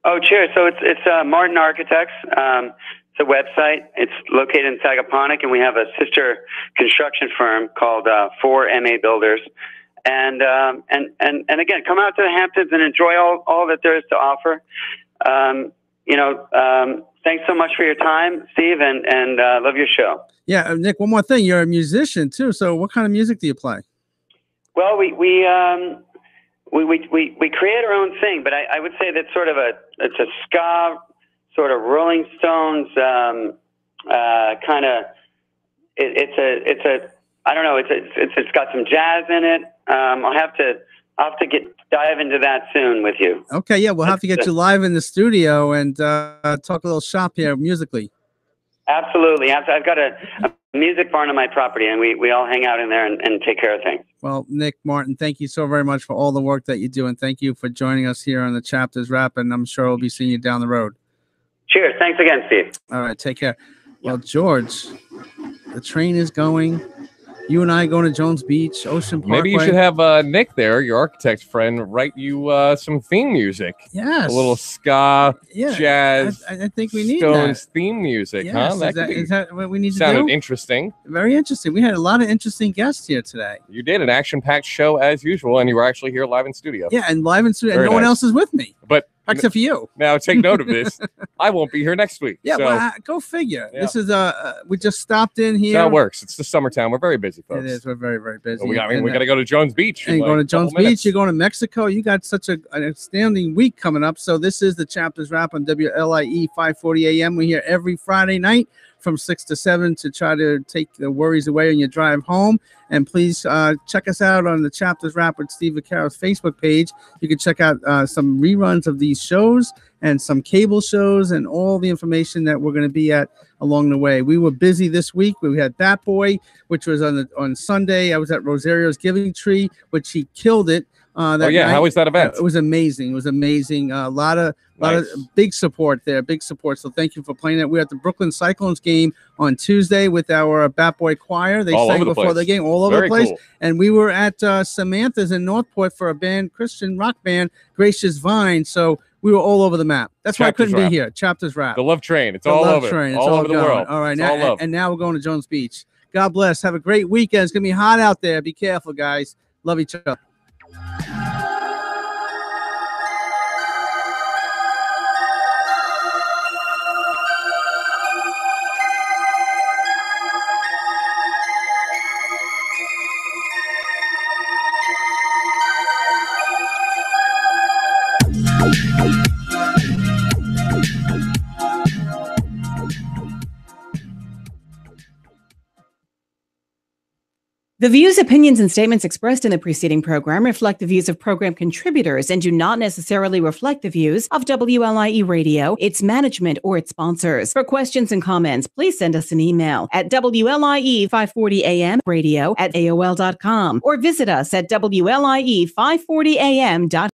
Oh, cheers. So it's Martin Architects. It's a website. It's located in Sagaponack, and we have a sister construction firm called 4MA Builders. And again, come out to the Hamptons and enjoy all that there is to offer. Thanks so much for your time, Steve, and love your show. Yeah, Nick, one more thing. You're a musician too. So what kind of music do you play? Well, we create our own thing, but I would say that it's a ska, sort of Rolling Stones kind of. I don't know. It's got some jazz in it. I'll have to dive into that soon with you. Okay, yeah, we'll have to get you live in the studio and talk a little shop here musically. Absolutely. I've got a music barn on my property, and we all hang out in there and take care of things. Well, Nick Martin, thank you so very much for all the work that you do, and thank you for joining us here on the Chapters Wrap, and I'm sure we'll be seeing you down the road. Cheers. Thanks again, Steve. All right, take care. Well, George, the train is going. You and I going to Jones Beach, Ocean Parkway.
Maybe you should have Nick there, your architect friend, write you some theme music. Yes. A little ska, jazz. I think we need Stones theme music, yes. Huh? Is that what we need to do? Sounded interesting. Very interesting. We had a lot of interesting guests here today. You did an action-packed show as usual, and you were actually here live in studio. Yeah, and live in studio, and no one else is with me. But
Except for you.
Now take note of this. I won't be here next week.
Yeah,
so,
well, go figure.
Yeah.
This is we just stopped in here.
So how it works. It's the summertime. We're very busy, folks.
It is. We're very, very busy.
So we got to go to Jones Beach.
And going to Jones Beach. You're going to Mexico. You got such an outstanding week coming up. So this is the Chapters Wrap on WLIE 540 AM. We're here every Friday night from 6 to 7 to try to take the worries away on your drive home. And please check us out on the Chapters Wrap with Steve Vaccaro's Facebook page. You can check out some reruns of these shows and some cable shows and all the information that we're going to be at along the way. We were busy this week. We had Bat Boy, which was on Sunday. I was at Rosario's Giving Tree, which he killed it. That night.
How was that event?
It was amazing. It was amazing. A lot of big support there. Big support. So thank you for playing it. We're at the Brooklyn Cyclones game on Tuesday with our Bat Boy Choir. They sang before the game, all over the place. Cool. And we were at Samantha's in Northport for a Christian rock band, Gracious Vine. So we were all over the map. That's why I couldn't be here. Chapters Wrap.
The Love Train. It's all over.
Train. It's
all over the world.
All right. Now, and now we're going to Jones Beach. God bless. Have a great weekend. It's going to be hot out there. Be careful, guys. Love each other.
The views, opinions, and statements expressed in the preceding program reflect the views of program contributors and do not necessarily reflect the views of WLIE Radio, its management, or its sponsors. For questions and comments, please send us an email at WLIE540AM radio@AOL.com or visit us at WLIE540AM.com.